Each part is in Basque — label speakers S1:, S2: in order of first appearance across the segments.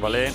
S1: bale.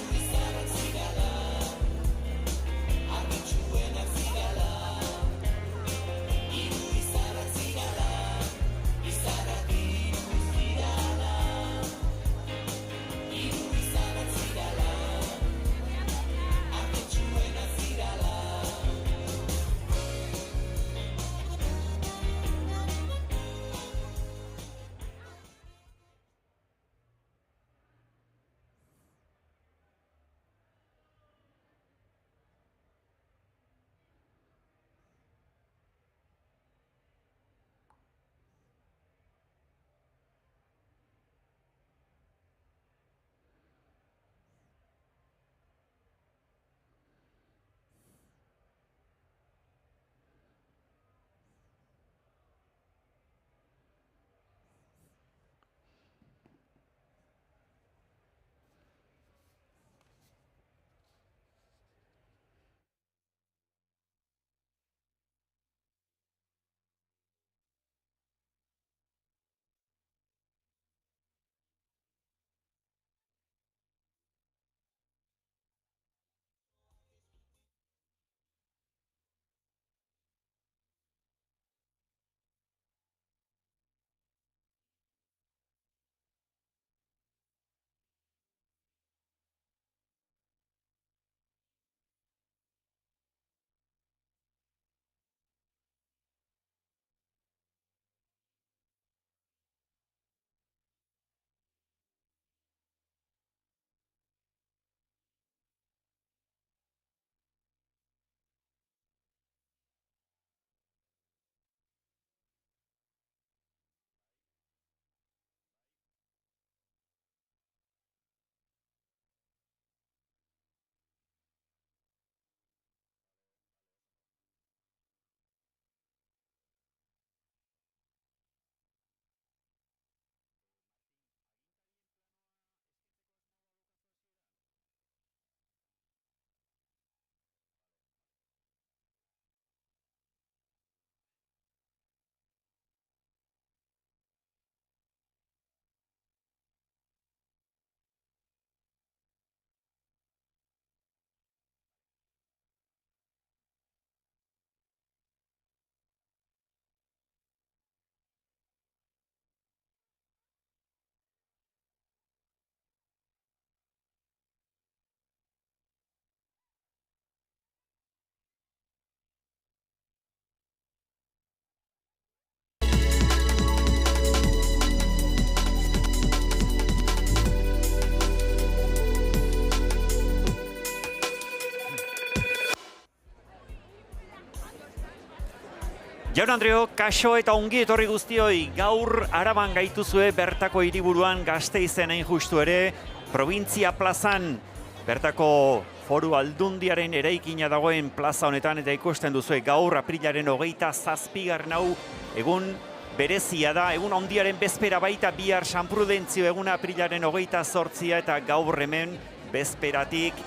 S1: Jaun Andreok, kaixo eta ongi etorri guztioi, gaur Araban gaituzue bertako hiriburuan Gasteizen hain justu ere, Probintzia plazan, bertako Foru Aldundiaren eraikina dagoen plaza honetan eta ikusten duzue gaur aprilaren 27 hau egun berezia da, egun handiaren bezpera baita bihar San Prudentzio eguna aprilaren 28 eta gaur hemen bezperatik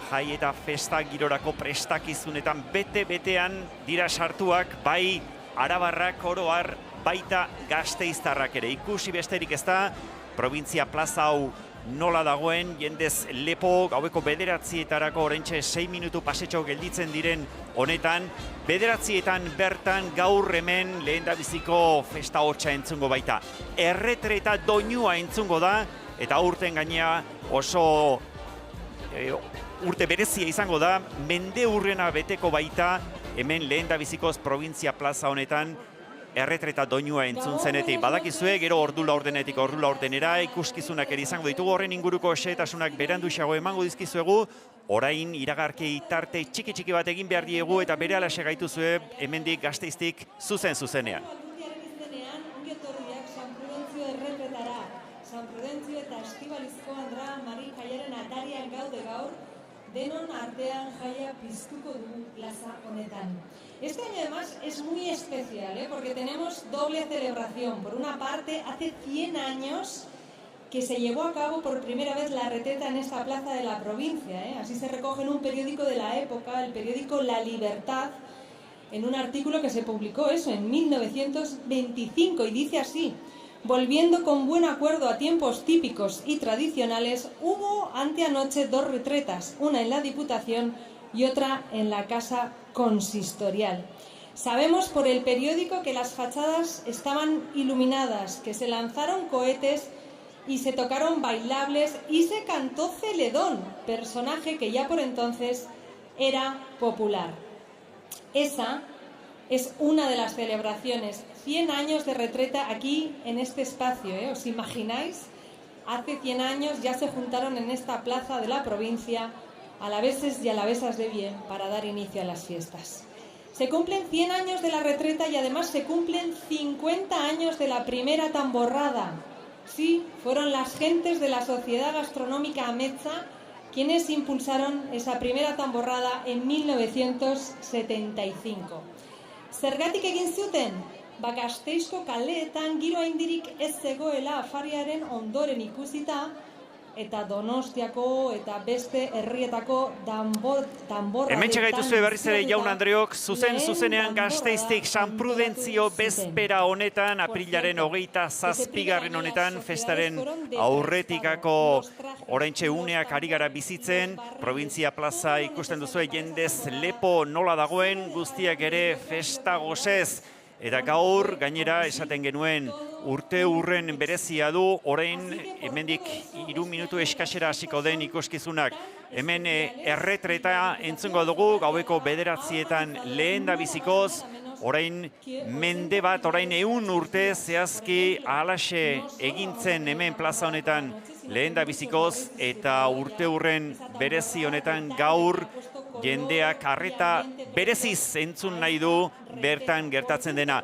S1: jai eta festa girorako prestakizunetan bete-betean dira sartuak, bai arabarrak oro har baita gasteiztarrak ere. Ikusi besterik ez da, Probintzia plaza hau nola dagoen, jendez lepo, gaueko 9:00etarako oraintxe 6 minutu pasetxo gelditzen diren honetan, 9:00etan bertan gaur hemen lehendabiziko festa hotsa entzungo baita. Erretreta doinua entzungo da, eta aurten gainea oso urte berezia izango da, mendeurrena beteko baita, hemen lehendabizikoz Probintzia plaza honetan, erretreta doinua entzun zenetik. Badakizue, gero ordu laurdenetik ordu laurdenera ikuskizunak ere izango ditugu, horren inguruko xehetasunak beranduxago emango dizkizuegu, orain iragarki tarte txiki bat egin behar diegu eta berehala segaituzue hemendik Gasteiztik zuzenean.
S2: San Prudentzio eta Estibalizko Andra Mari jaiaren atarian gaude gaur, denon artean jaia piztuko dugu plaza honetan. Este año además es muy especial, porque tenemos doble celebración. Por una parte, hace 100 años que se llevó a cabo por primera vez la retreta en esta plaza de la provincia. Así se recoge en un periódico de la época, el periódico La Libertad, en un artículo que se publicó en 1925, y dice así: Volviendo con buen acuerdo a tiempos típicos y tradicionales, hubo anteanoche 2 retretas, una en la Diputación y otra en la Casa Consistorial. Sabemos por el periódico que las fachadas estaban iluminadas, que se lanzaron cohetes y se tocaron bailables y se cantó Celedón, personaje que ya por entonces era popular. Esa es una de las celebraciones, 100 años de retreta aquí en este espacio, ¿eh? ¿Os imagináis? Hace 100 años ya se juntaron en esta plaza de la provincia alaveses y alavesas de bien para dar inicio a las fiestas. Se cumplen 100 años de la retreta y además se cumplen 50 años de la primera tamborrada. Sí, fueron las gentes de la Sociedad Gastronómica Ametsa quienes impulsaron esa primera tamborrada en 1975. Zergatik egin zuten? Gasteizko kaleetan giro haindirik ez zegoela afariaren ondoren ikusita eta Donostiako eta beste herrietako danborradetan.
S1: Hementxe gaituzue berriz ere Jaun Andreok, zuzenean Gasteiztik San Prudentzio bezpera honetan, aprilaren 27. honetan, festaren aurretikako oraintxe uneak ari gara bizitzen, Probintzia plaza ikusten duzue jendez lepo nola dagoen, guztiak ere festa gozez. Eta gaur, gainera, esaten genuen urte urren berezia du, orain hemendik 3 minutu eskasera hasiko den ikuskizunak. Hemen erretreta entzungo dugu, gaueko 9:00 lehen da bizikoz, orain mende bat, orain 100 urte zehazki halaxe egintzen hemen plaza honetan lehen da bizikoz, eta urte urren berezi honetan gaur jendeak arreta bereziz entzun nahi du bertan gertatzen dena.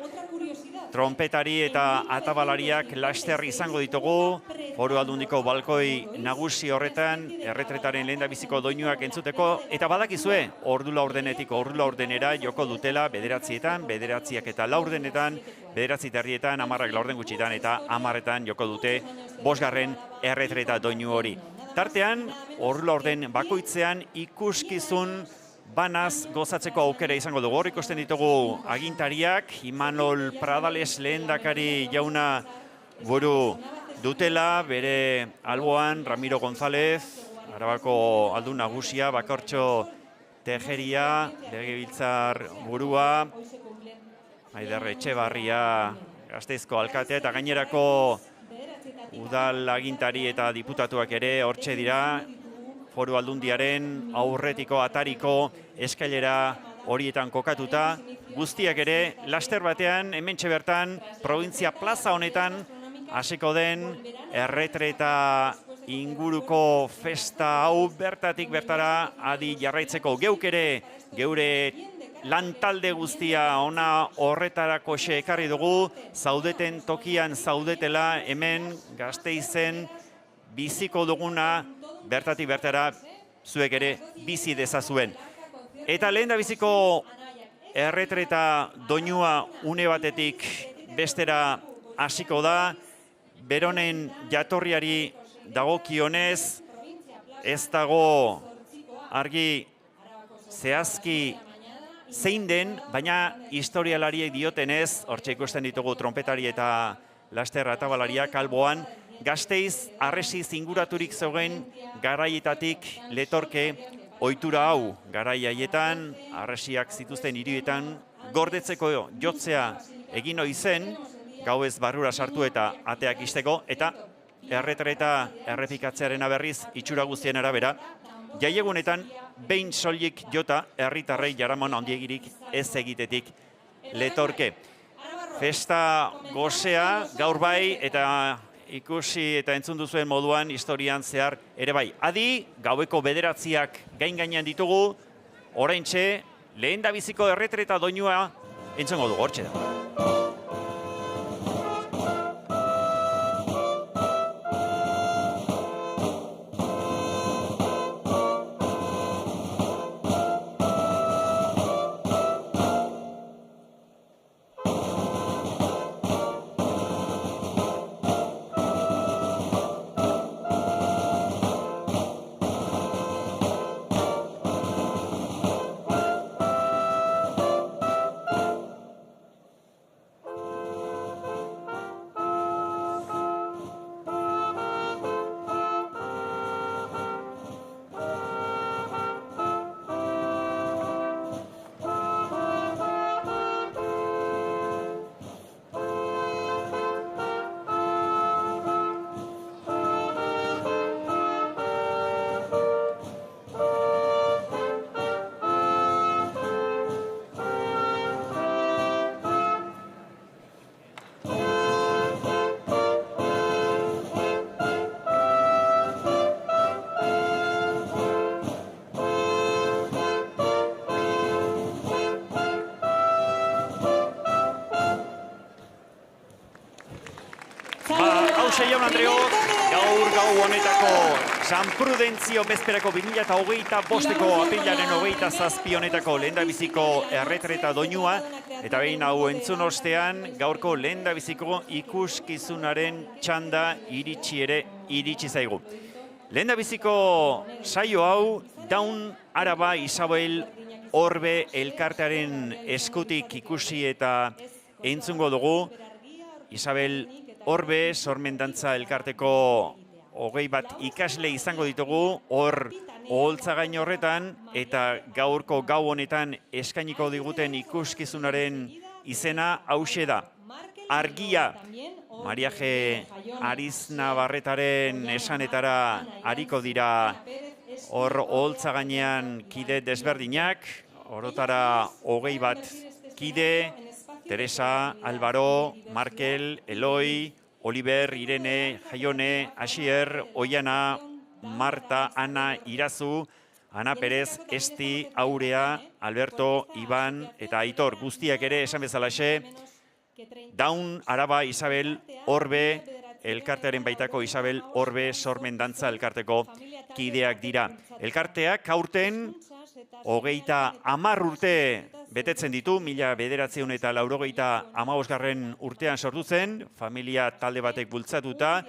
S1: Trompetari eta atabalariak laster izango ditugu, Foru Aldundiko balkoi nagusi horretan, erretretaren lehendabiziko doinuak entzuteko, eta badakizue, ordu laurdenetik ordu laurdenera joko dutela 9:00, 9:00 eta laurdenetan, 9:30, 10:00 laurden gutxitan eta 10:00 joko dute 5. erretreta doinu hori. Tartean, ordu laurden bakoitzean ikuskizun banaz gozatzeko aukera izango dugu. Hor ikusten ditugu agintariak, Imanol Pradales lehendakari jauna buru dutela, bere alboan Ramiro González, Arabako aldun nagusia, Bakortxo Tejeria, legebiltzar burua, Maider Etxebarria, Gasteizko alkatea eta gainerako udal agintari eta diputatuak ere hortxe dira, Foru Aldundiaren aurretiko atariko eskailera horietan kokatuta, guztiak ere laster batean hementxe bertan Probintzia plaza honetan hasiko den erretreta inguruko festa hau bertatik bertara adi jarraitzeko. Geuk ere geure lantalde guztia ona horretarako ekarri dugu, zaudeten tokian zaudetela hemen Gasteizen biziko duguna bertatik bertara zuek ere bizi dezazuen. Eta lehen da biziko erretreta doinua une batetik bestera hasiko da, beronen jatorriari dagokionez, ez dago argi zehazki zein den, baina historialariek diotenez, hortxe ikusten ditugu trompetari eta laster atabalariak alboan, Gasteiz harresiz inguraturik zegoen garaietatik letorke ohitura hau. Garai haietan, harresiak zituzten hirietan gordetzeko jotzea egin ohi zen, gauez barrura sartu eta ateak ixteko, eta erretreta errepikatzearen berriz itxura guztien arabera, jaiegunetan behin soilik jota herritarrei jaramon handiegirik ez egitetik letorke. Festa gozea gaur bai eta ikusi eta entzun duzuen moduan historian zehar ere bai. Adi, gaueko 9:00 gain-gainean ditugu, oraintxe lehendabiziko erretreta doinua entzungo dugu, hortxe da. Kaixo Jaun Andreok, gaur gau honetako San Prudentzio bezperako 2025ko aprilaren 27 honetako lehendabiziko erretreta doinua, eta behin hau entzun ostean, gaurko lehendabiziko ikuskizunaren txanda iritsi zaigu. Lehendabiziko saio hau, Daun Araba Isabel Orbe elkartearen eskutik ikusi eta entzungo dugu. Isabel Orbe sormendantza elkarteko 21 ikasle izango ditugu, hor oholtzagain horretan, eta gaurko gau honetan eskainiko diguten ikuskizunaren izena hauxe da. Argia, Mariaje Ariznabarretaren esanetara hariko dira hor oholtzagainean kide desberdinak, orotara 21 kide, Teresa, Álvaro, Markel, Eloi, Oliver, Irene, Jaione, Asier, Oiana, Marta, Ana, Irazu, Ana Perez, Esti, Aurea, Alberto, Iban eta Aitor. Guztiak ere esan bezalaxe, Daun Araba Isabel Orbe elkartearen baitako Isabel Orbe sormendantza elkarteko kideak dira. Elkarteak aurten 30 urte betetzen ditu, 1985 urtean sortu zen, familia talde batek bultzatuta,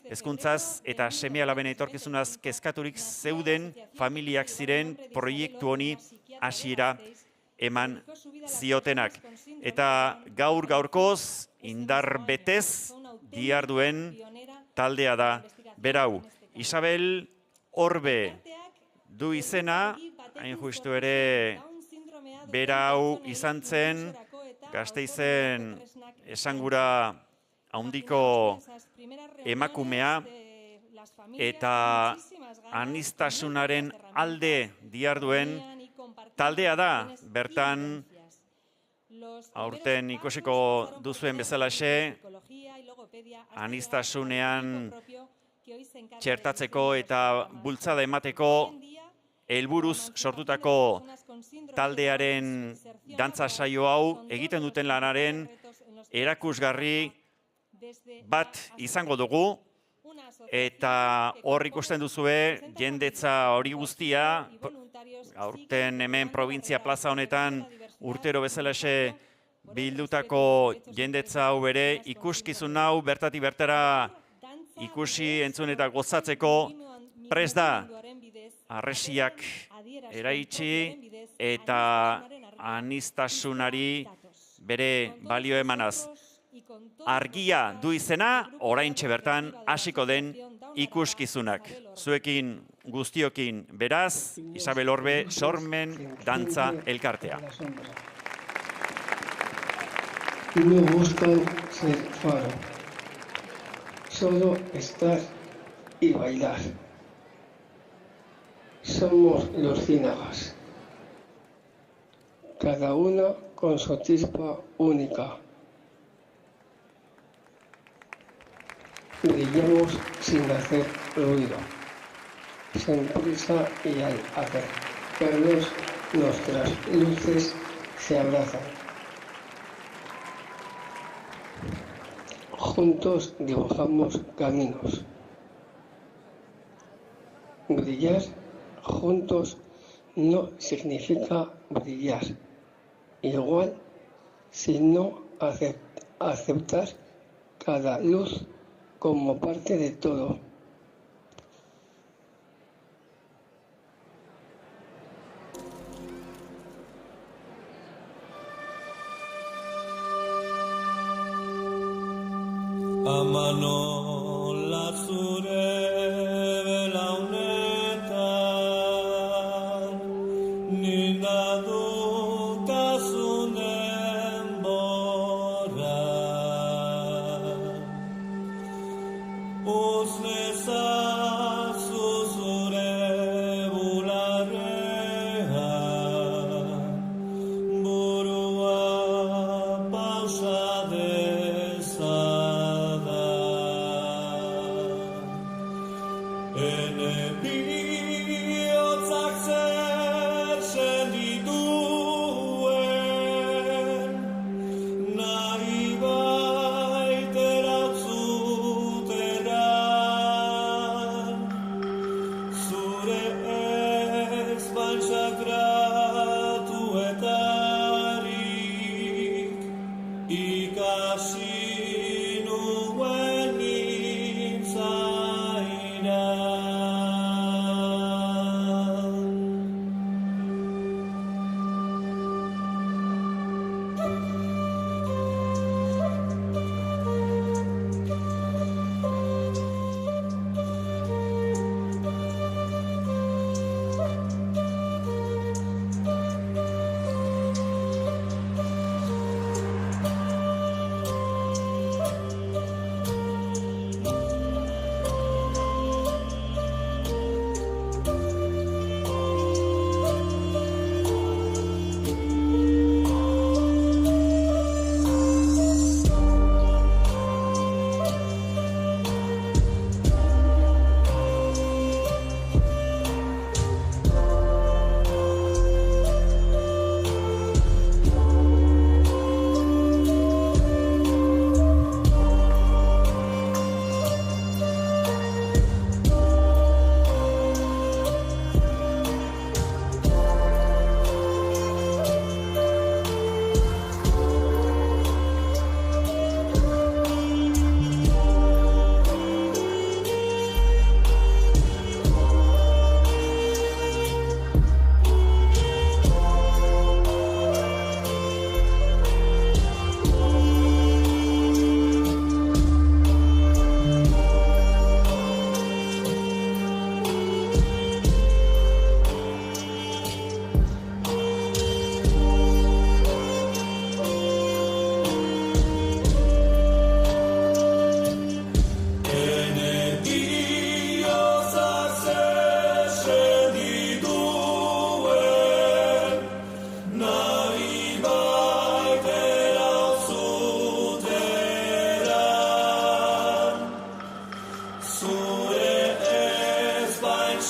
S1: hezkuntzaz eta seme-alaben etorkizunaz kezkaturik zeuden familiak ziren proiektu honi hasiera eman ziotenak. Eta gaurkoz indar betez diharduen taldea da berau. Isabel Orbe du izena, hain justu ere berau izan zen Gasteizen esangura handiko emakumea eta aniztasunaren alde diharduen taldea da. Bertan aurten ikusiko duzuen bezalaxe, aniztasunean txertatzeko eta bultzada emateko helburuz sortutako taldearen dantza saio hau egiten duten lanaren erakusgarri bat izango dugu, eta hor ikusten duzue jendetza hori guztia, aurten hemen provintzia plaza honetan urtero bezalaxe bildutako jendetza hau bere, ikuskizun hau bertatik bertara ikusi, entzun eta gozatzeko prest da. Harresiak eraitsi eta aniztasunari bere balio emanaz. Argia du izena, oraintxe bertan hasiko den ikuskizunak. Zuekin guztiokin beraz, Isabel Orbe sormen dantza elkartea.
S3: No buscan ser faro, solo estar y bailar. Somos los ciénagas, cada uno con su chispa única. Brillamos sin hacer ruido, sin prisa y al acercarnos nuestras luces se abrazan. Juntos dibujamos caminos. Brillar juntos no significa brillar, igual si no aceptar cada luz como parte de todo.
S4: Amano lazure belaunetan, nina dutasunen borra. Uznezazu zure bularrean, burua pausa dezada. Ene bihotzak zer sendituen, nahi baitera zuten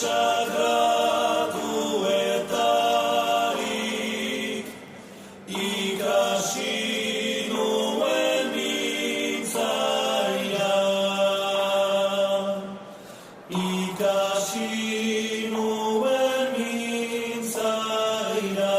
S4: sagratuetarik ikasi nuen mintzaira, ikasi nuen mintzaira.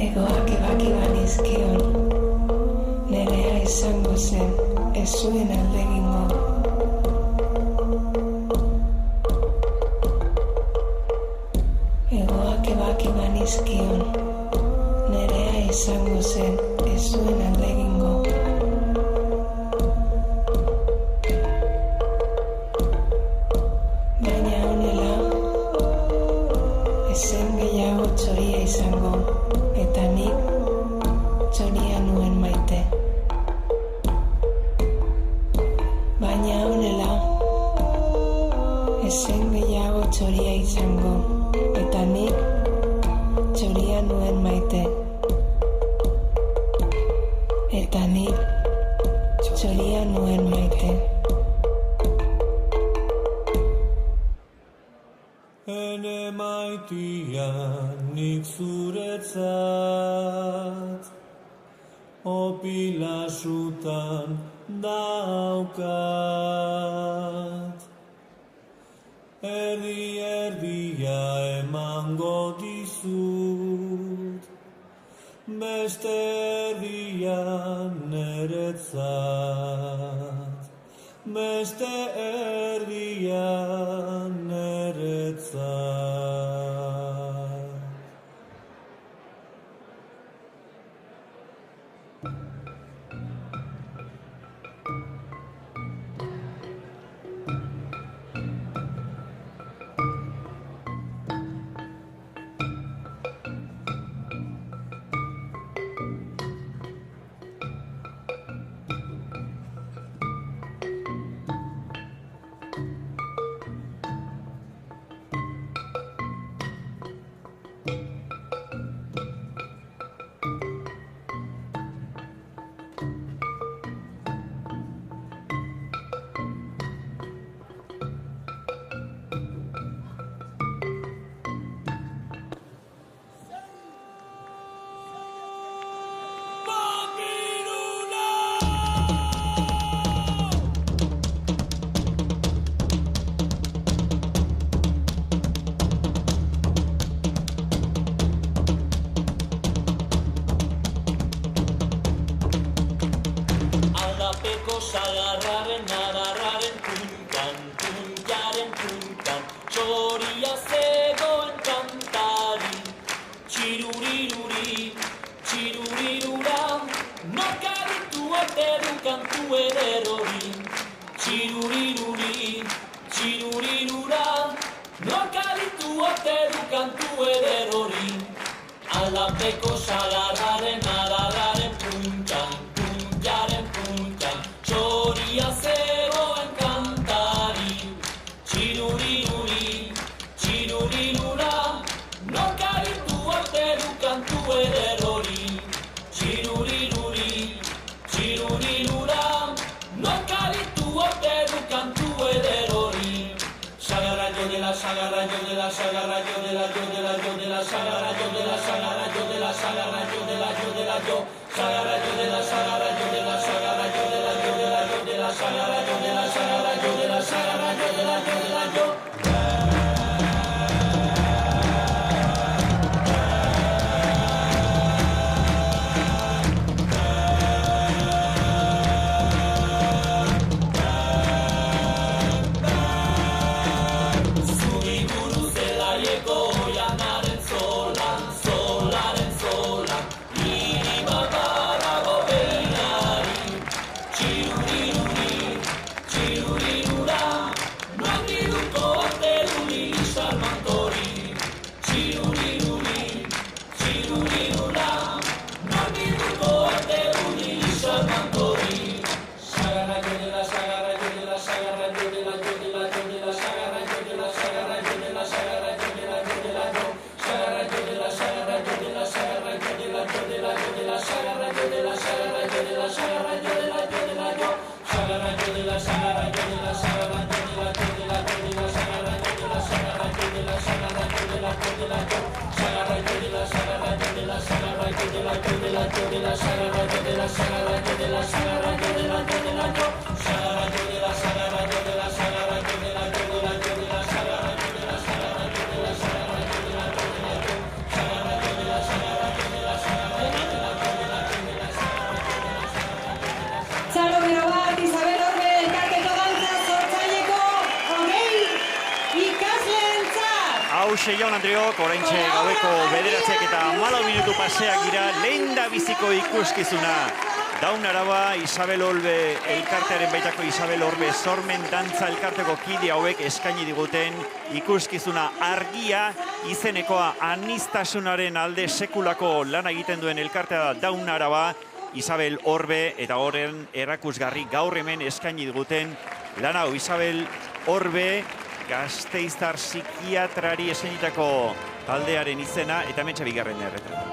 S5: Egoak ebaki banizkion, nerea izango zen, ez zuen alde egingo. Egoak ebaki banizkion, nerea izango zen, ez zuen alde egingo. Baina honela, ezen gehiago txoria izango, eta nik txoria nuen maite. Baina honela, ezen gehiago txoria izango, eta nik txoria nuen maite. Eta nik txoria nuen maite.
S4: Ene maitia nik zuretzat opila sutan daukat. Erdi erdia emango dizut, beste erdia neretzat, beste erdia neretzat.
S6: Sagarraren, adarraren puntan, puntaren puntan, txoria zegoen kantari. Txiruriruri, txirurirura, nokaritu arte du kantu eder hori. Txiruriruri, txirurirura, nokaritu arte du kantu eder hori. Aldapeko sagarraren, adarraren puntan, puntaren puntan, txoria zegoen kantari. Txiruriruri, txirurirura, nokaritu arte du kantu eder hori. Txiruriruri, txirurirura, nokaritu arte du kantu eder hori. Sagarra yo de la sagarra yo de la sagarra yo de la yo de la yo de la sagarra yo de la sagarra yo de la sagarra yo de la yo de la yo
S2: Txalo bera bat, Isabel Orbe, elkarteko dantza sortzaileko ikasleentzat.
S1: Hauxe jaun Andreok, oraintxe gaueko 9 eta 14 minutu paseak dira, lehen da biziko ikuskizuna. Daun Araba, Isabel Orbe elkartearen baitako Isabel Orbe sormen dantza elkarteko kide hauek eskaini diguten ikuskizuna argia izenekoa anistasunaren alde sekulako lana egiten duen elkartea da Daun Araba, Isabel Orbe eta horren erakusgarri gaur hemen eskaini diguten lan hau. Isabel Orbe gasteiztar psikiatrari eskainitako taldearen izena eta hementxe bigarren erretrata.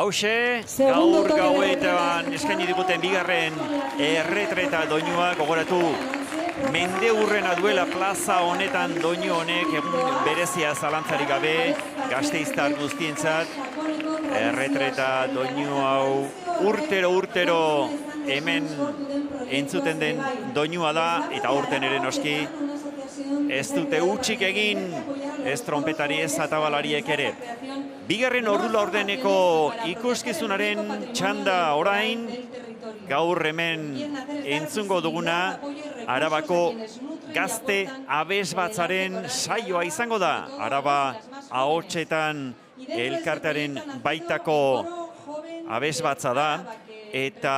S1: Hauxe, gaur gauetan eskaini diguten bigarren erretreta doinua, gogoratu mendeurrena duela plaza honetan doinu honek egun berezia zalantzarik gabe gasteiztar guztientzat. Erretreta doinu hau urtero hemen entzuten den doinua da eta aurten ere noski ez dute hutsik egin, ez trompetari ez atabalariek ere. Bigarren ordu laurdeneko ikuskizunaren txanda orain, gaur hemen entzungo duguna, Arabako gazte abesbatzaren saioa izango da. Araba ahotsetan elkartearen baitako abesbatza da, eta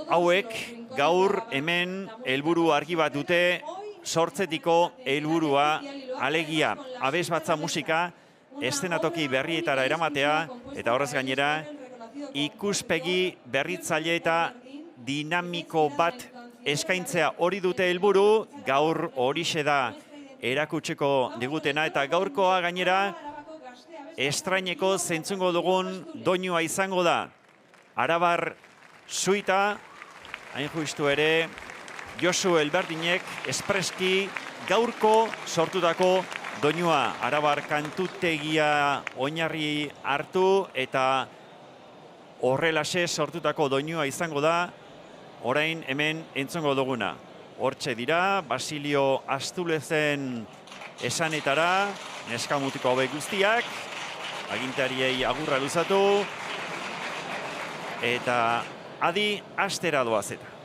S1: hauek gaur hemen helburu argi bat dute, sortzetiko helburua, alegia abesbatza musika, eszenatoki berrietara eramatea, eta horrez gainera, ikuspegi berritzaile eta dinamiko bat eskaintzea hori dute helburu, gaur horixe da erakutseko digutena, eta gaurkoa gainera, estraineko zentzungo dugun doinua izango da. Arabar suita, hain justu ere, Josu Elberdinek espreski gaurko sortutako doinua. Arabar kantutegia oinarri hartu eta horrelaxe sortutako doinua izango da, orain hemen entzongo duguna. Hortxe dira, Basilio Astulezen esanetara, neskamutiko hauek guztiak, agintariei agurra luzatu, eta adi astera doazeta.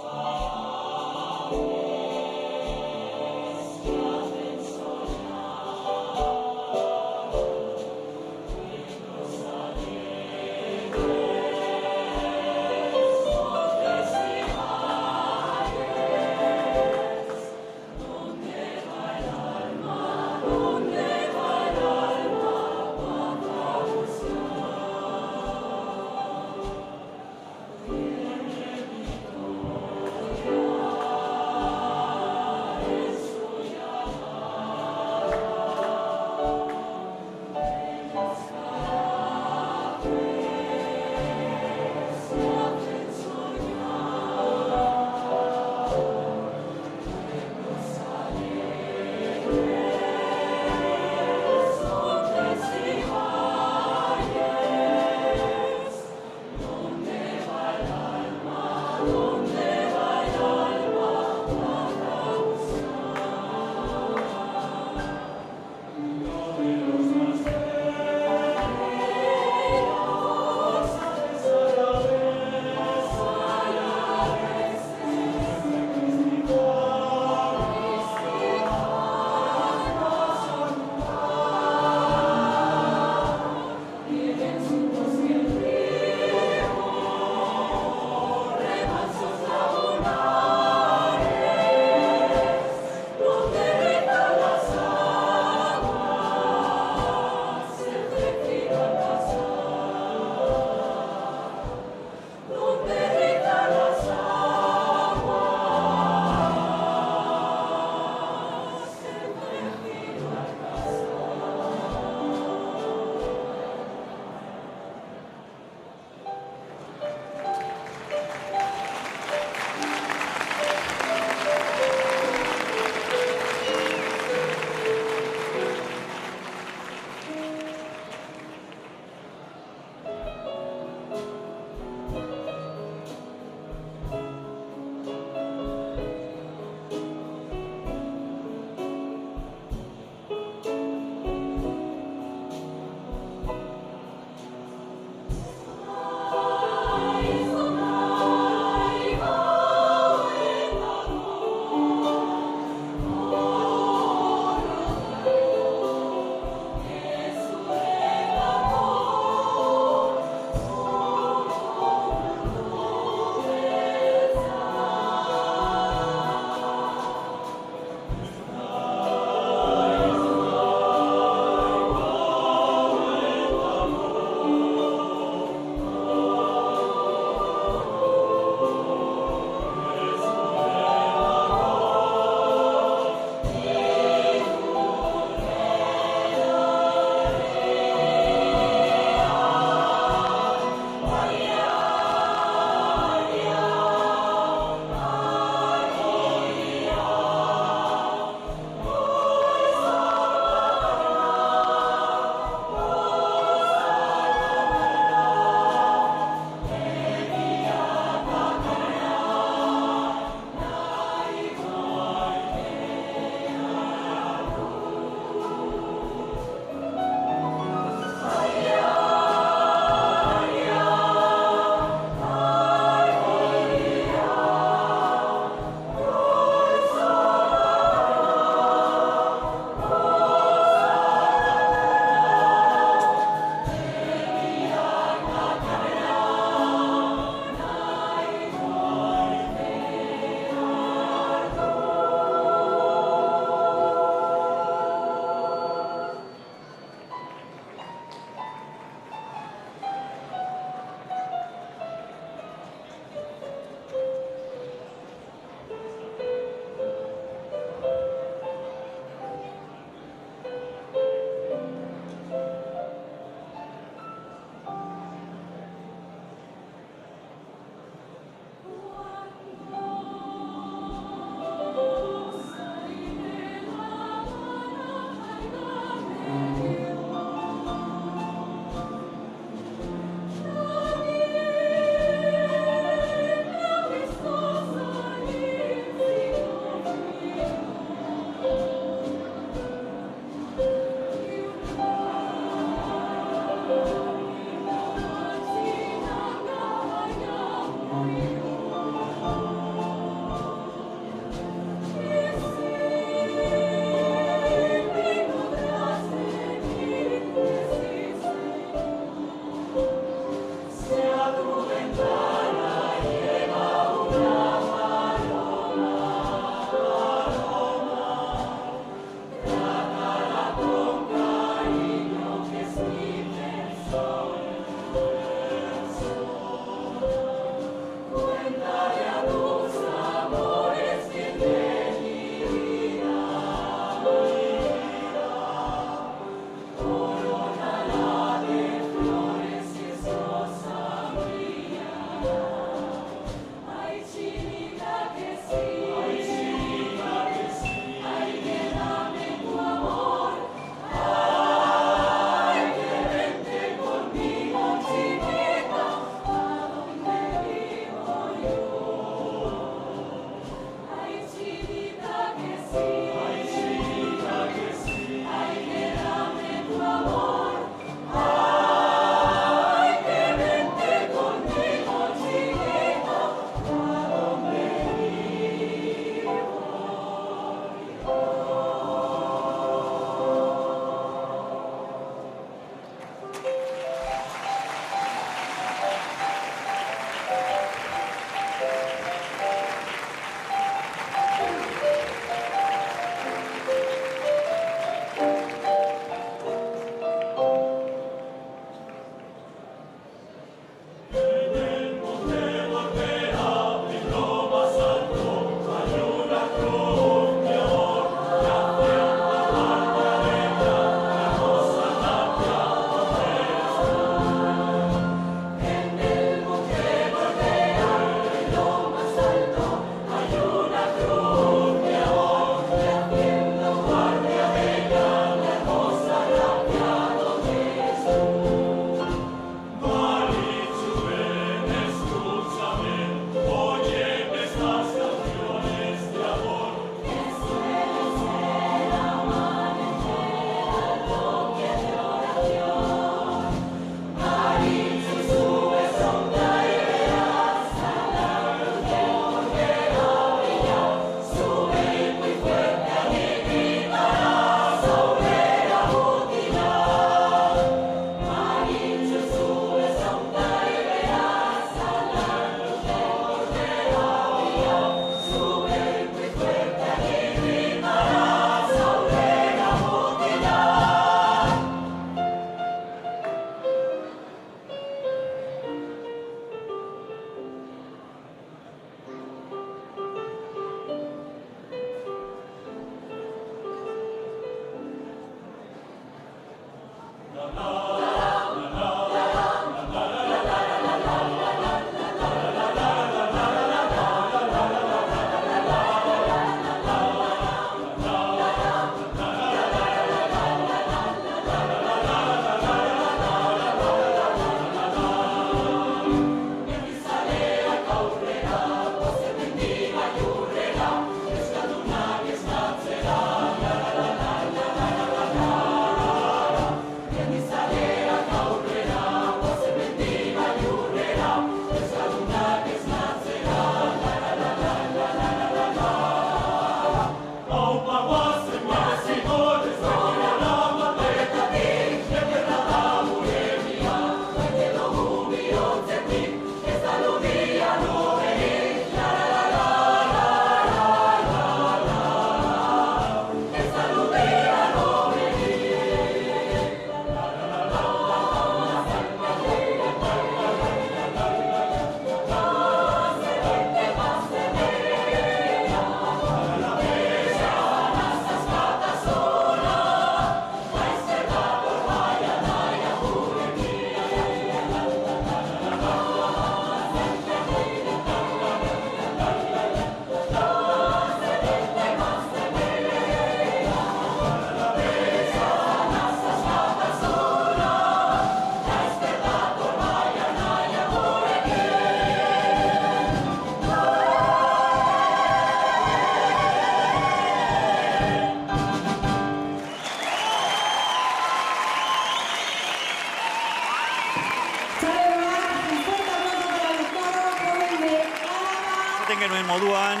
S1: esaten genuen moduan,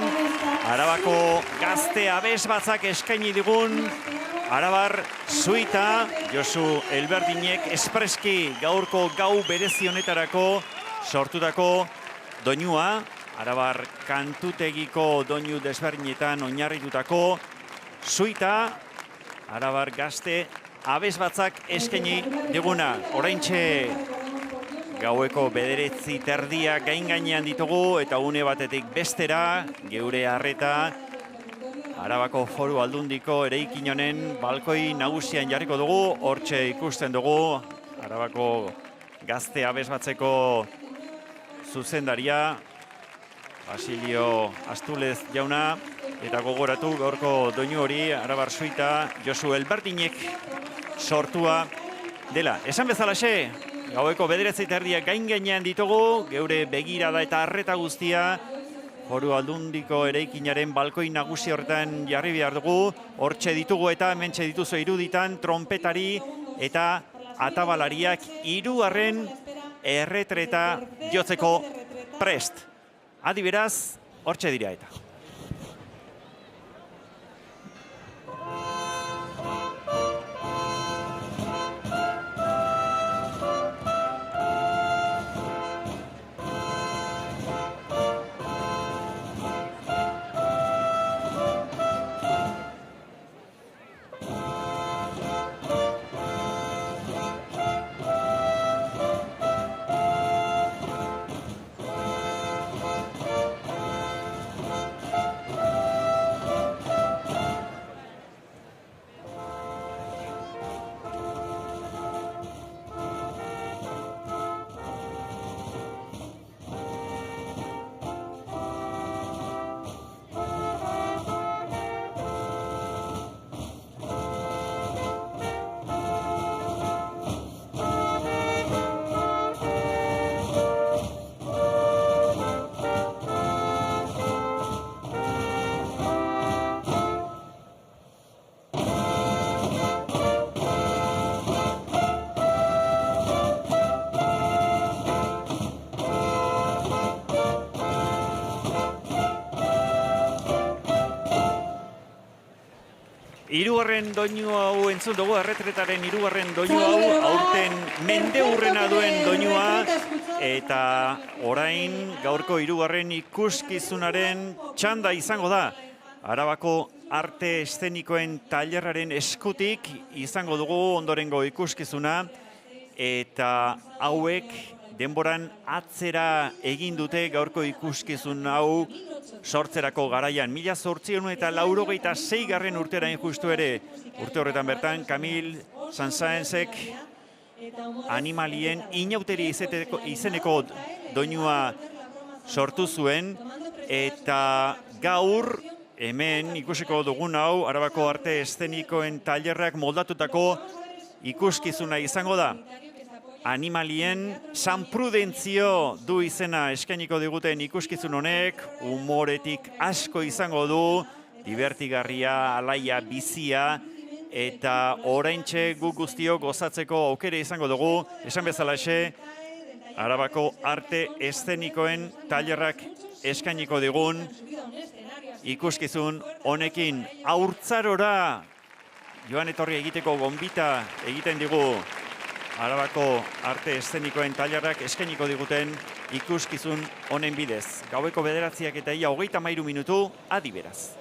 S1: Arabako gazte abes batzak eskaini digun, Arabar suita, Josu Elberdinek espreski gaurko gau berezi honetarako sortutako doinua, Arabar kantutegiko doinu desberdinetan oinarritutako suita, Arabar gazte abes batzak eskaini diguna. Oraintxe gaueko 9:30 gain gainean ditugu eta une batetik bestera geure harreta Arabako Foru Aldundiko eraikin honen balkoi nagusian jarriko dugu. Hortxe ikusten dugu Arabako gazte abes batzeko zuzendaria Basilio Astulez jauna, eta gogoratu gaurko doinu hori Arabar suita Josu Elberdinek sortua dela. Esan bezalaxe, gaueko 9:30 gain gainean ditugu, geure begirada eta harreta guztia Foru Aldundiko eraikinaren balkoi nagusi horretan jarri behar dugu. Hortxe ditugu eta hementxe dituzu iruditan trompetari eta atabalariak 3. erretreta jotzeko prest. Adi beraz, hortxe dira eta. Hirugarren doinu hau entzun dugu, erretretaren 3. doinu hau, aurten mendeurrena duen doinua, eta orain gaurko 3. ikuskizunaren txanda izango da. Arabako arte eszenikoen tailerraren eskutik izango dugu ondorengo ikuskizuna, eta hauek denboran atzera egin dute gaurko ikuskizun hau sortzerako garaian. 1886 urtera justu ere, urte horretan bertan, Camille Saint-Saënsek animalien inauteri izeneko doinua sortu zuen, eta gaur hemen ikusiko dugun hau, Arabako arte eszenikoen tailerrak moldatutako ikuskizuna izango da. Animalien San Prudentzio du izena eskainiko diguten ikuskizun honek, humoretik asko izango du, divertigarria, alaia, bizia, eta oraintxe guk guztiok gozatzeko aukere izango dugu, esan bezalaxe, Arabako arte eszenikoen tailerrak eskainiko digun ikuskizun honekin. Haurtzarora joan etorri egiteko gonbita egiten digu Arabako arte eszenikoen tailerrak eskainiko diguten ikuskizun honen bidez. Gaueko 9:33 minutu, adi beraz.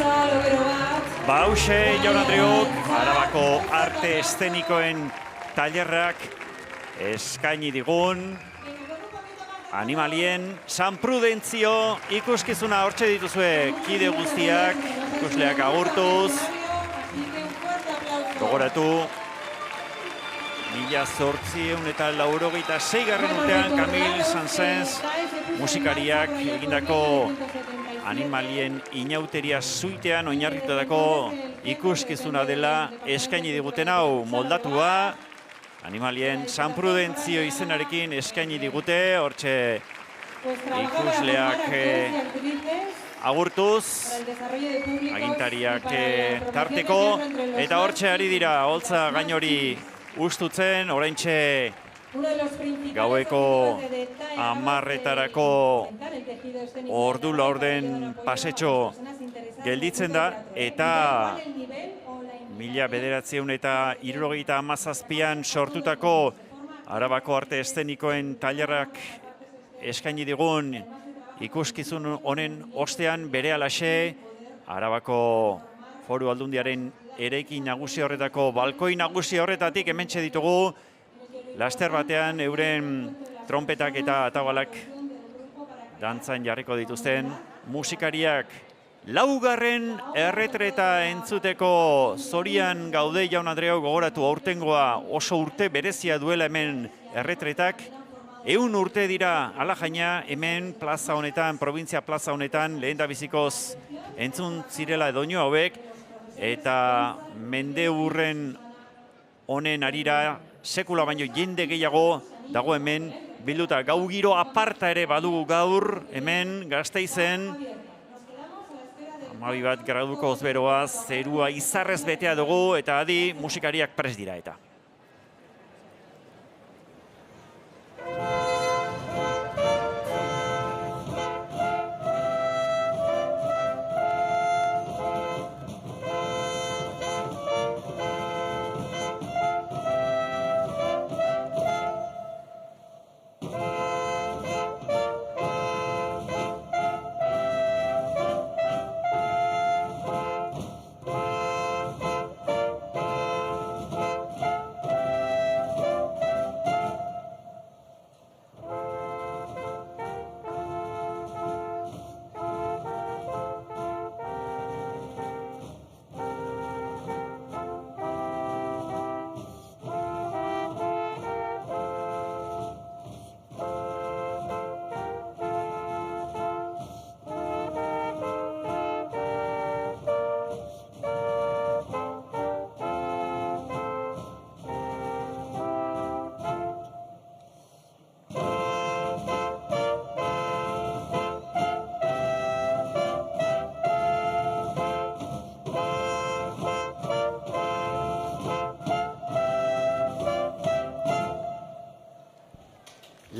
S2: lobero bat.
S1: Hauxe, Jaun Andreok, Arabako arte eszenikoen tailerrak eskaini digun animalien San Prudentzio ikuskizuna hortxe dituzue kide guztiak, ikusleak agurtuz, gogoratu, 1886 urtean Camille Saint-Saëns musikariak egindako animalien inauteria suitean oinarritutako ikuskizuna dela eskaini diguten hau moldatua. Animalien San Prudentzio izenarekin eskaini digute, hortxe ikusleak agurtuz, agintariak tarteko, eta hortxe ari dira, holtza gainori ustutzen, oraintxe gaueko 10:00etarako ordu laurden pasetxo gelditzen da, eta 1977an sortutako Arabako arte eszenikoen tailerrak eskaini digun ikuskizun honen ostean berehalaxe Arabako Foru Aldundiaren eraikin nagusi horretako balkoi nagusi horretatik hementxe ditugu laster batean euren trompetak eta atabalak dantzan jarriko dituzten musikariak. Laugarren erretreta entzuteko zorian gaude, Jaun Andreok, gogoratu aurtengoa oso urte berezia duela hemen erretretak. 100 urte dira alajaina hemen plaza honetan, provintzia plaza honetan, lehendabizikoz entzun zirela doinu hauek, eta mendeurren honen arira sekula baino jende gehiago dago hemen bilduta. Gau giro aparta ere badugu gaur hemen Gasteizen. 12 graduko ozberoa, zerua izarrez betea dugu, eta adi musikariak prest dira eta.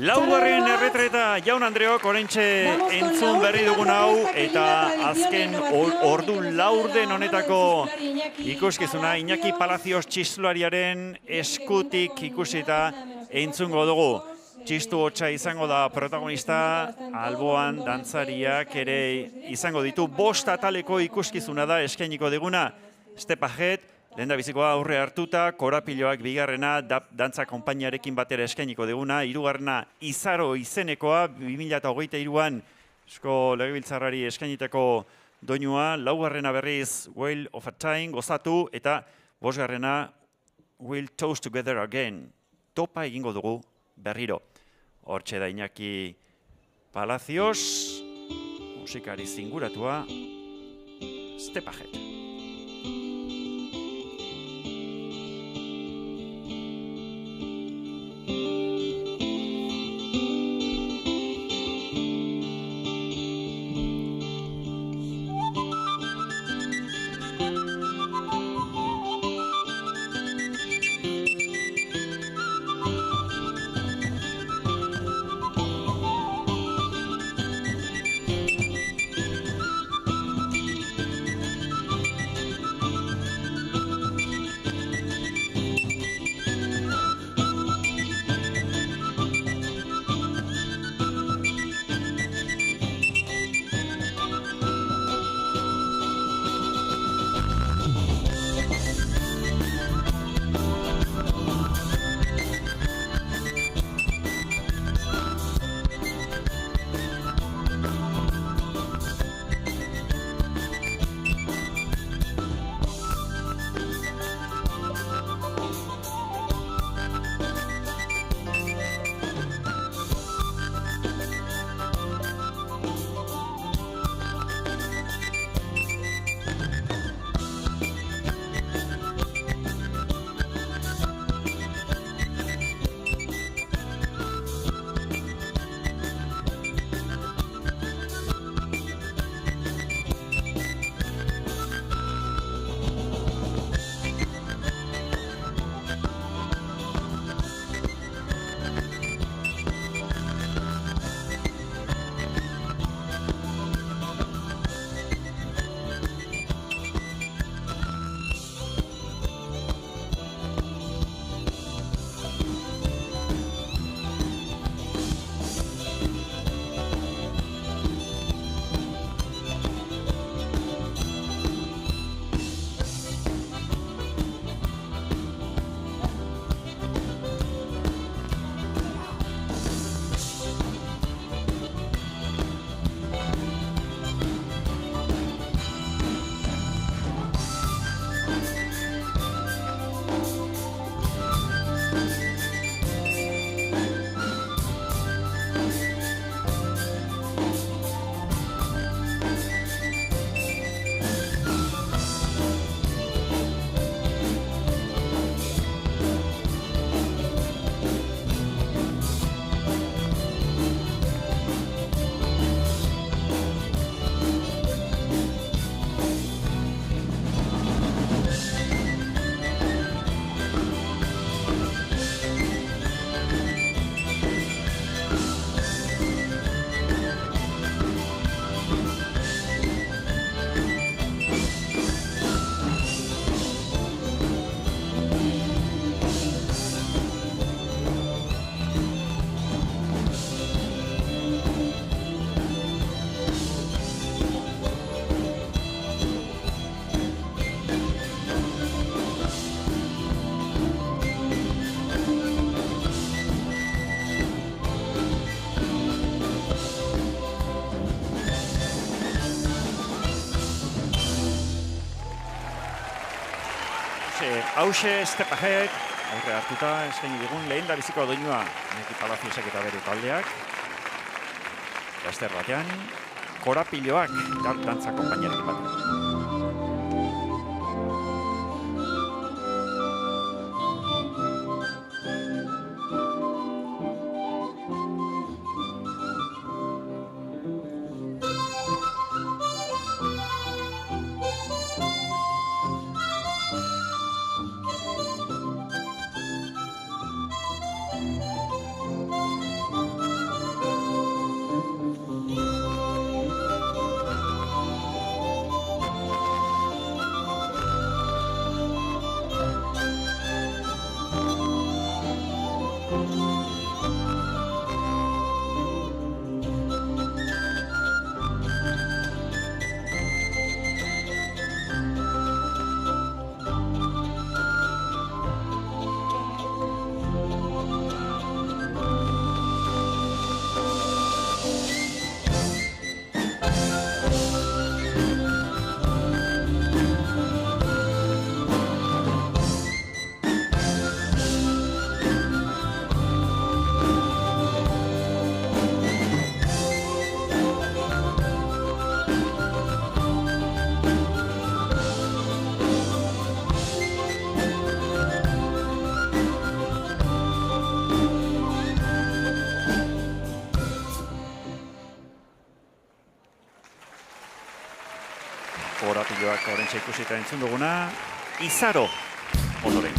S1: Laugarren erretreta, Jaun Andreok, oraintxe entzun berri dugun hau, eta azken ordu laurden honetako ikuskizuna Iñaki Palacios txistulariaren eskutik ikusita entzungo dugu. Txistu hotsa izango da protagonista, alboan dantzariak ere izango ditu. 5 ataleko ikuskizuna da eskainiko diguna. Stepajet, lehendabizikoa aurre hartuta, korapiloak bigarrena, dantza konpainiarekin batera eskainiko diguna, 3. Izaro izenekoa, 2023an Eusko Legebiltzarrari eskainitako doinua, 4. berriz Whale of a Time gozatu, eta 5. We'll Toast Together Again. Topa egingo dugu berriro. Hortxe da Iñaki Palacios, musikari zinguratua, Stepajet. hause Step Ahead, aurre hartuta eskaini digun lehen da biziko doinua Iñaki Palaciosek eta bere taldeak. Laster batean, korapiloak dantza konpainiarekin bat. Korapiloak oraintxe ikusita entzun duguna, Izaro ondoren.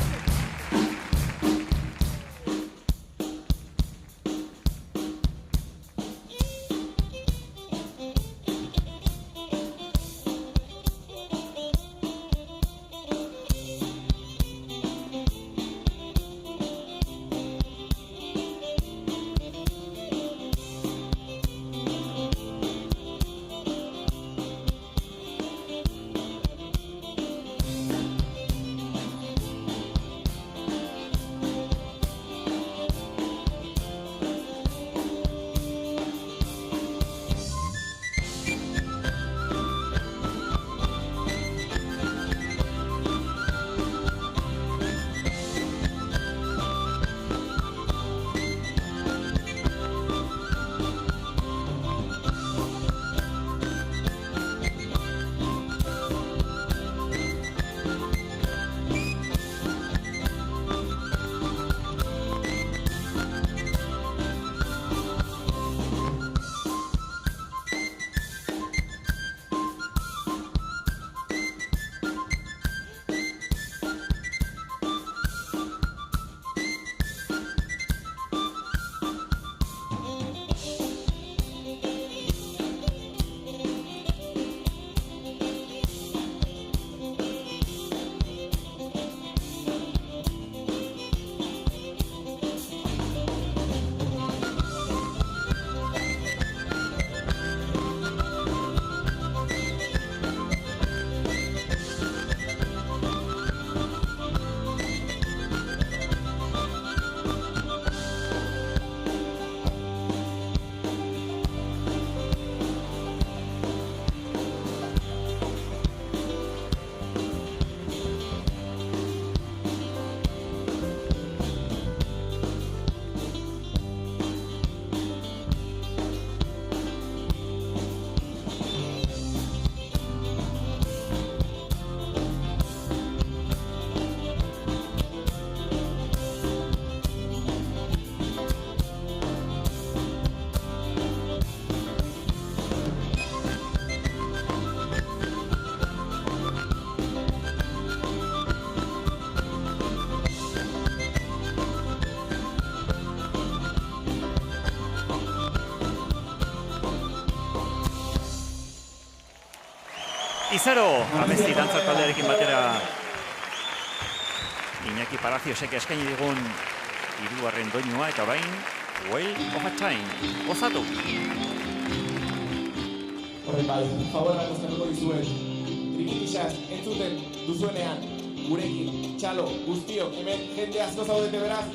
S1: Izaro, abesti dantza taldearekin batera Iñaki Palaciosek eskaini digun hirugarren doinua eta bain Whale of a Time. Gozatu!
S7: Horren bai, favorrak ozkatuko dizuet. Trikitixas entzuten duzuenean, gurekin, txalo, guztiok, hemen jende asko zaudete beraz,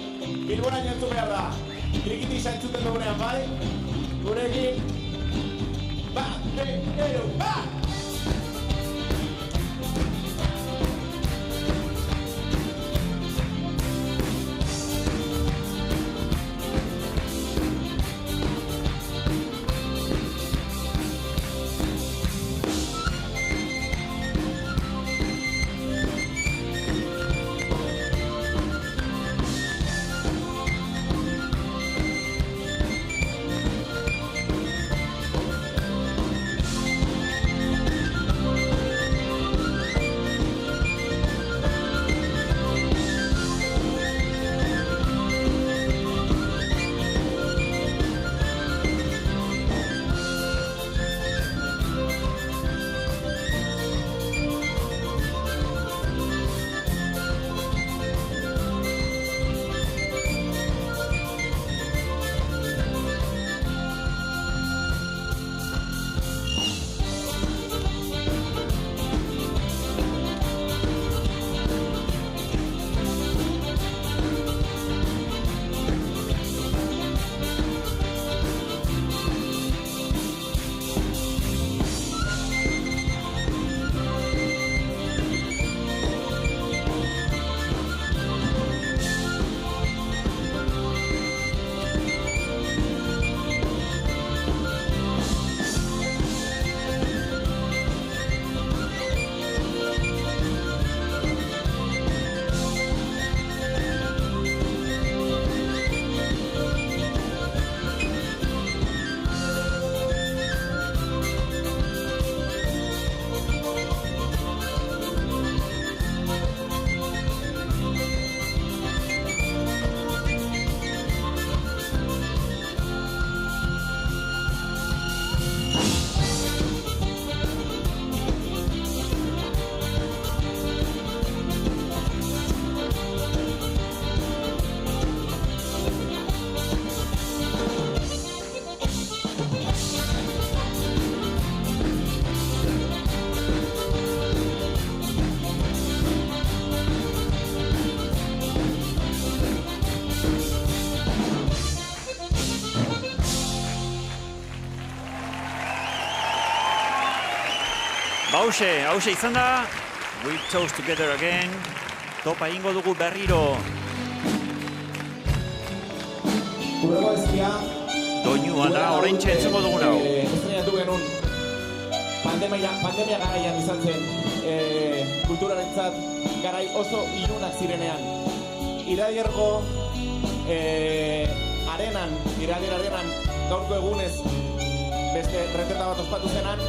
S7: Bilboraino entzun behar da. Trikitixa entzuten dugunean bai, gurekin, ba!
S1: Hauxe izan da, We Chose Together Again, topa ingo dugu berriro.
S7: Urrego ezkia.
S1: Doinua da, orain txentzuko dugun hau.
S7: Estrenatu genuen pandemia garaian izan zen kulturarentzat garai oso ilunak zirenean. Iradier arenan gaurko egunez beste retreta bat ospatu zenan,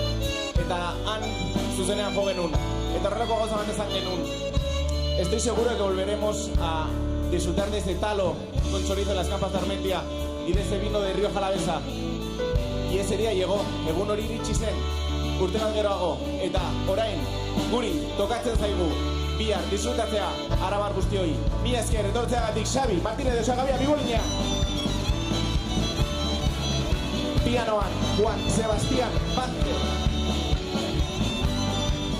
S7: eta han zuzenean jo genuen. Eta horrelako gauza bat esan genuen. Estoy seguro que volveremos a disfrutar de ese talo con chorizo en las campas de Armentia y de ese vino de Rioja Alavesa. Y ese día llegó, egun hori iritsi zen, urte bat geroago, eta orain, guri, tokatzen zaigu, bihar, disfrutatzea, arabar guztioi. Mila esker, etortzeagatik, Xabi, Martínez de Osagabia, Bibolinean. Pianoan, Juan Sebastián Vázquez.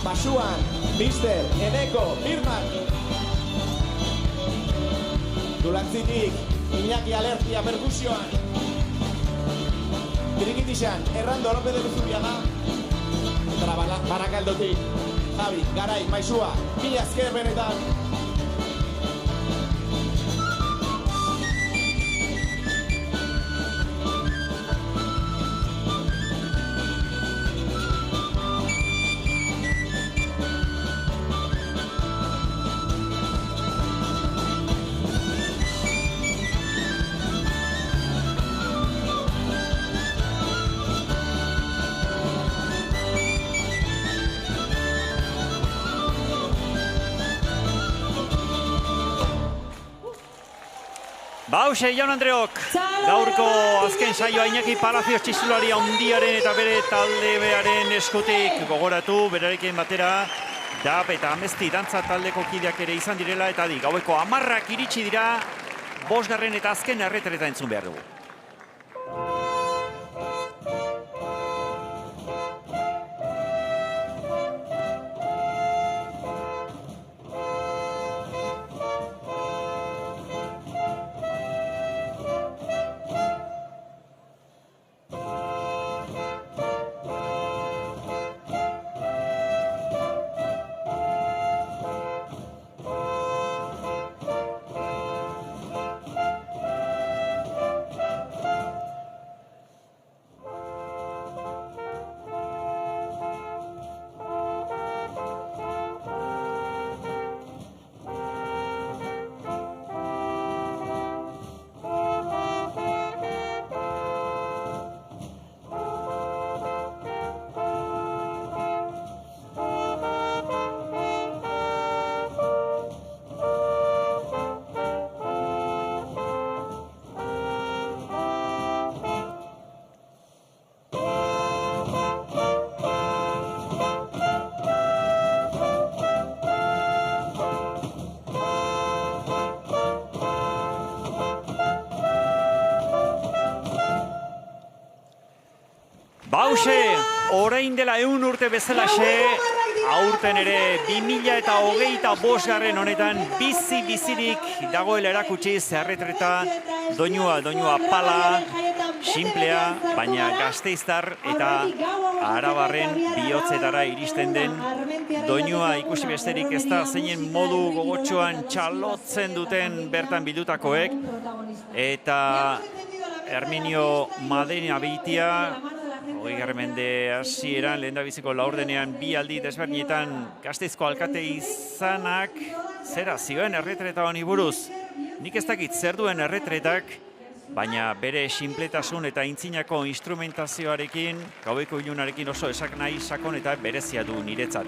S7: Basuan, Mister, Eneko, Birman. Dulantzitik, Iñaki Alergia perkusioan. Trikitixan, Errando López de Luzubiaga. Eta Barakaldotik, Javi, Garai, Maisua, mila esker benetan.
S1: Hauxe, Jaun Andreok, gaurko azken saioa Iñaki Palacios txistulari handiaren eta bere taldearen eskutik gogoratu, berarekin batera, DAB eta Amesti dantza taldeko kideak ere izan direla, eta gaueko 10 iritsi dira, 5. eta azken erretreta entzun behar dugu. Hauxe, orain dela 100 urte bezalaxe, aurten ere 2025 honetan bizirik dagoela erakutsiz erretreta doinua pala, simplea, baina gasteiztar eta arabarren bihotzetara iristen den doinua ikusi besterik ez da zeinen modu gogotsuan txalotzen duten bertan bildutakoek, eta Herminio Madena Beitia 20. mende hasieran lehendabiziko laurdenean 2 aldi desberdinetan Gasteizko alkate izanak zera zioen erretreta honi buruz. Nik ez dakit zer duen erretretak, baina bere sinpletasun eta intzinako instrumentazioarekin, gaueko ilunarekin oso esak nahi sakon eta berezia du niretzat.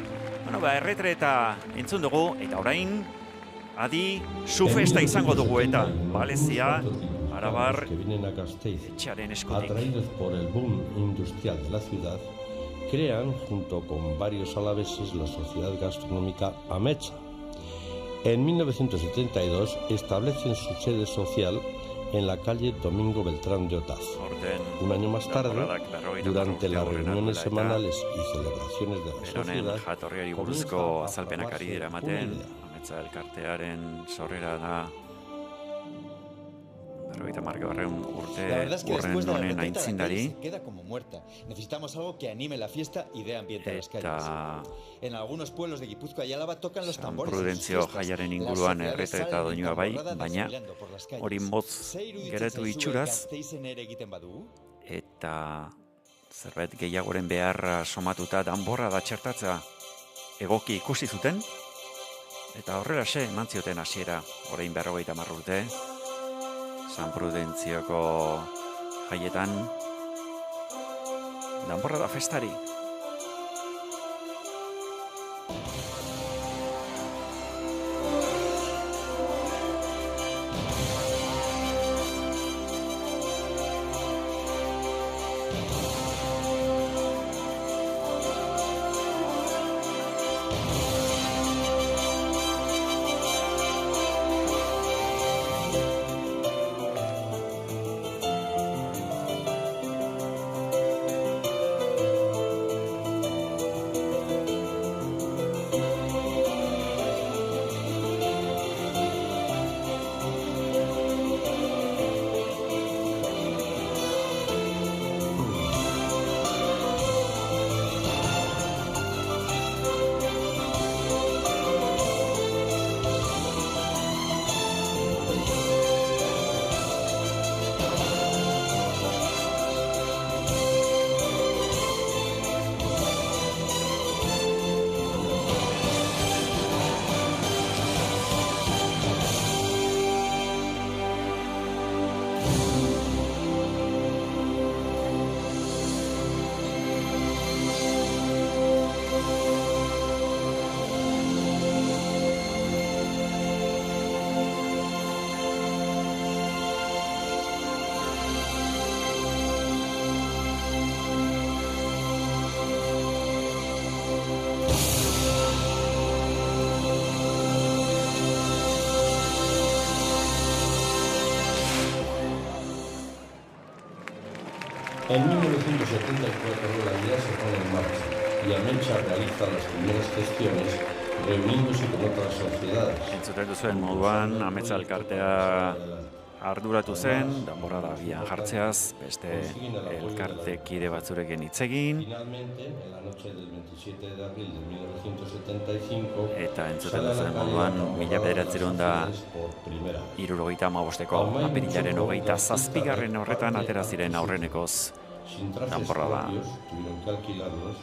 S1: Erretreta entzun dugu, eta orain adi sufesta izango dugu eta Balezia, Arabar,
S8: que vienen a Gasteiz,
S1: etxearen eskutik.
S8: atraídos por el boom industrial de la ciudad, crean, junto con varios alaveses, la sociedad gastronómica Amecha. En 1972 establecen su sede social en la calle Domingo Beltrán de Otaz. Un año más tarde, durante las reuniones semanales y celebraciones de la sociedad,
S1: jatorriari buruzko azalpenak ari dira ematen, Ametsa elkartearen sorrera da urte
S9: La verdad es que
S1: urren
S9: después de la
S1: honen
S9: retreta, la calle
S1: aintzindari,
S9: se queda como muerta. Necesitamos algo que anime la fiesta y dé ambiente a las calles.
S1: eta
S9: En algunos pueblos de Gipuzkoa y Álava tocan los
S1: San
S9: tambores.
S1: Prudentzio
S9: en sus fiestas.
S1: jaiaren
S9: Las
S1: inguruan
S9: sociedades
S1: erretreta
S9: salen
S1: doinua
S9: en
S1: bai,
S9: tamborradas
S1: baina
S9: desfilando por las calles.
S1: hori motz
S9: Zer iruditzen
S1: geratu
S9: zaizue
S1: itxuraz,
S9: Gasteizen ere egiten badugu?
S1: eta zerbait gehiagoren beharra somatuta danborra da txertatza egoki ikusi zuten, eta horrelaxe eman zioten hasiera orain 50 urte, San Prudentzioko jaietan danborra da festari.
S8: En 1974 la idea se pone en marcha y Ametsa realiza las primeras gestiones reuniéndose con otras sociedades.
S1: Entzuten duzuen moduan, Ametsa elkartea arduratu zen, danborrada abian jartzeaz, beste elkartekide batzurekin hitz egin,
S8: Finalmente, en la noche del 27 de abril de 1975,
S1: eta entzuten duzuen moduan, 1975
S8: por primera vez.
S1: apirilaren 27. horretan atera ziren aurrenekoz
S8: Sin trajes
S1: danborrada.
S8: propios, tuvieron que alquilarlos,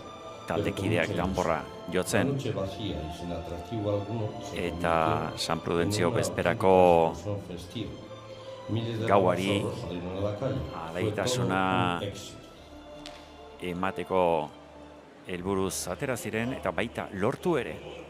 S1: Taldekideak
S8: pero
S1: danborra
S8: la
S1: jotzen,
S8: noche vacía y sin atractivo alguno se
S1: eta San
S8: convirtió
S1: Prudentzio
S8: en una
S1: bezperako
S8: auténtica celebración festiva. Miles de
S1: gauari
S8: rojos salieron a la calle. Fue
S1: alaitasuna
S8: todo un éxito.
S1: emateko helburuz atera ziren, eta baita lortu ere.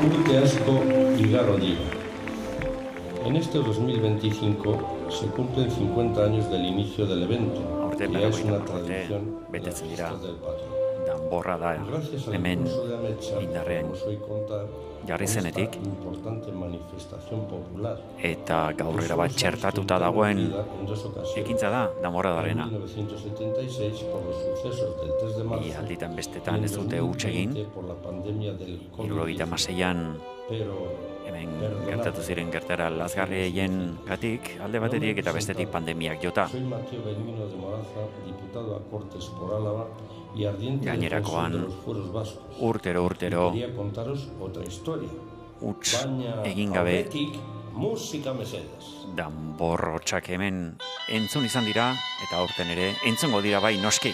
S8: urte asko igaro dira. En este 2025 se cumplen 50 años del inicio del evento, que ya es una tradición en las fiestas del patrón.
S1: Danborra da hemen indarrean jarri zenetik, eta gaur erabat txertatuta dagoen ekintza da danborradarena. Alditan bestetan ez dute huts egin, 76an hemen gertatu ziren gertara lazgarrien gatik, alde batetik eta bestetik pandemiak jota. Gainerakoan urtero huts egin gabe danborrotxak hemen entzun izan dira, eta aurten ere entzungo dira bai noski.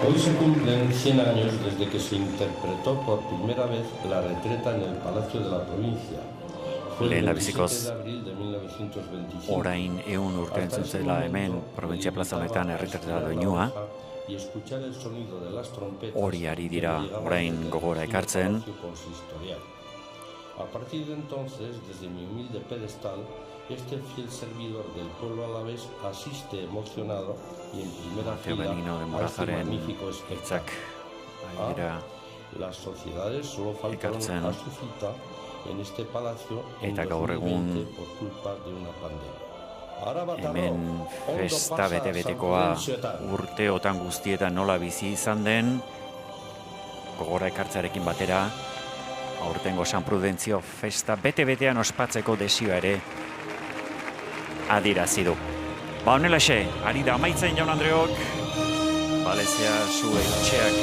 S8: Hoy se cumplen 100 años desde que se interpretó por primera vez la retreta en el Palacio de la Provincia.
S1: Lehen abizikoz, orain 100 urte entzun zela hemen, Provintzia plaza honetan erretreta doinua, hori ari dira orain gogora ekartzen.
S8: A partir de entonces, desde mi humilde pedestal, este fiel servidor del pueblo alavés asiste emocionado y en primera fila a este magnífico espectáculo. Las sociedades solo faltaron a su cita en este palacio en 2020 por culpa de una pandemia.
S1: Hemen festa bete-betekoa urteotan guztietan nola bizi izan den, gogora ekartzarekin batera, aurtengo San Prudentzio festa bete-betean ospatzeko desioa ere adierazi du. Ba honelaxe, ari da amaitzen Jaun Andreok, Balezia zu etxeak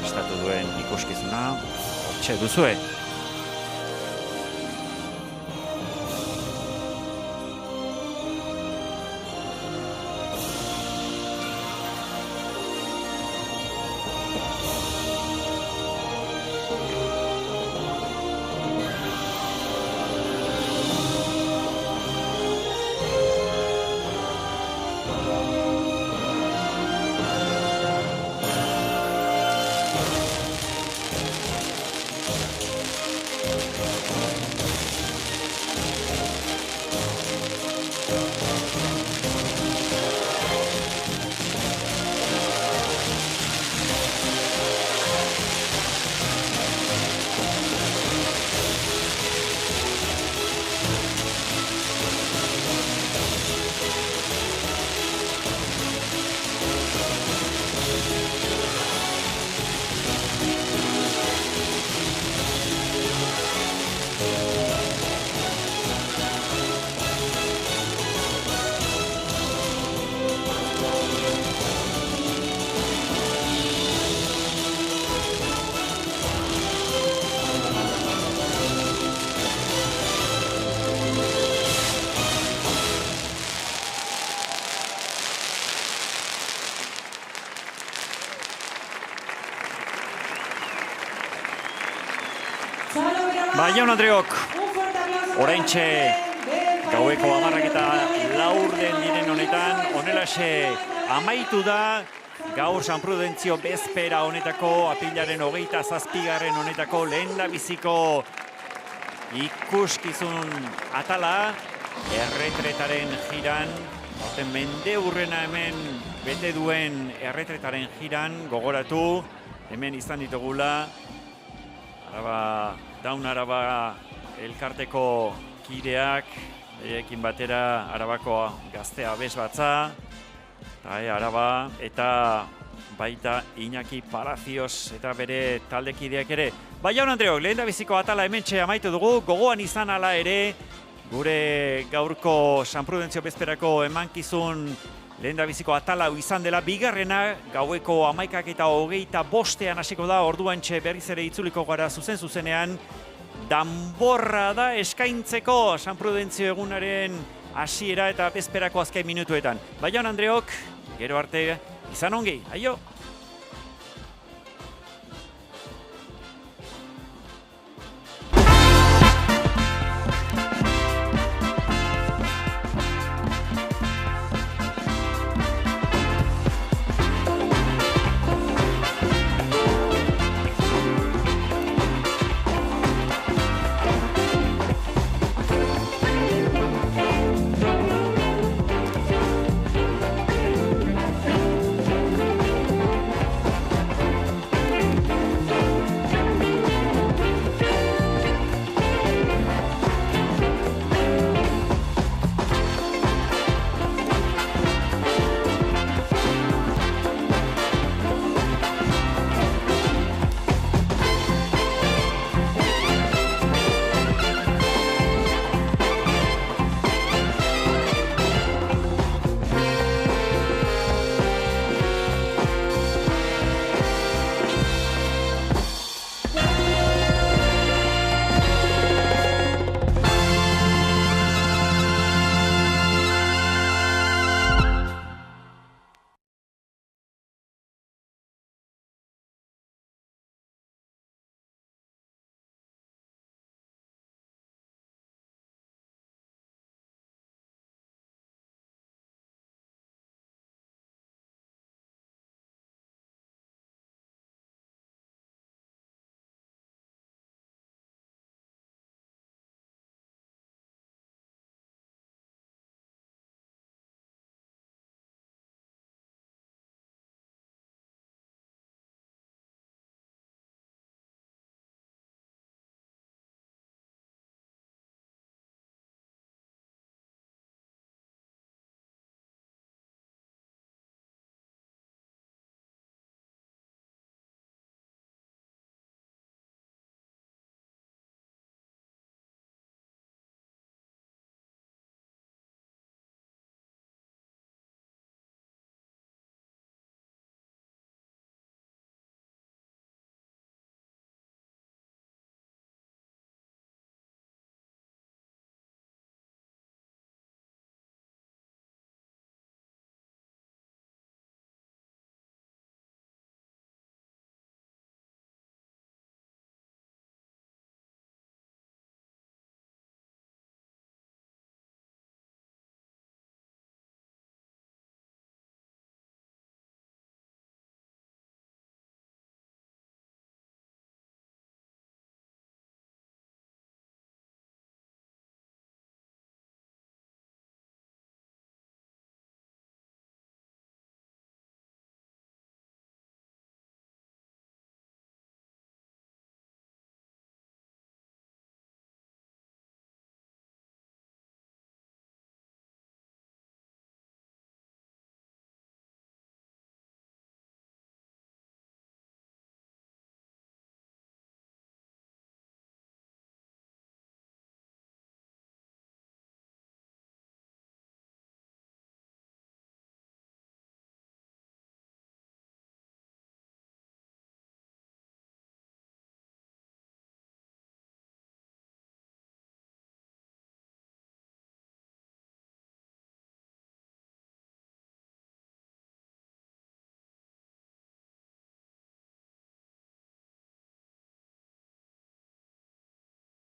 S1: estatu duen ikuskizuna, hortxe duzue. Ba, Jaun Andreok, oraintxe gaueko 10:04 diren honetan, honelaxe amaitu da gaur San Prudentzio bezpera honetako apilaren 27. honetako lehendabiziko ikuskizun atala, erretretaren jiran, mendeurrena hemen bete duen erretretaren jiran, gogoratu, hemen izan ditugula, Daun Araba elkarteko kideak, ekin batera Arabako gaztea abesbatza, Araba, eta baita Iñaki Palacios eta bere taldekideak ere. Ba, Jaun Andreok, lehendabiziko atala hementxe amaitu dugu, gogoan izan ala ere, gure gaurko San Prudentzio bezperako emankizun lehendabiziko atala izan dela, bigarrena gaueko 11:25 hasiko da, orduantxe berriz ere itzuliko gara zuzenean, danborra da eskaintzeko San Prudentzio egunaren hasiera eta bezperako azken minutuetan. Ba, Jaun Andreok, gero arte, izan ongi, aio!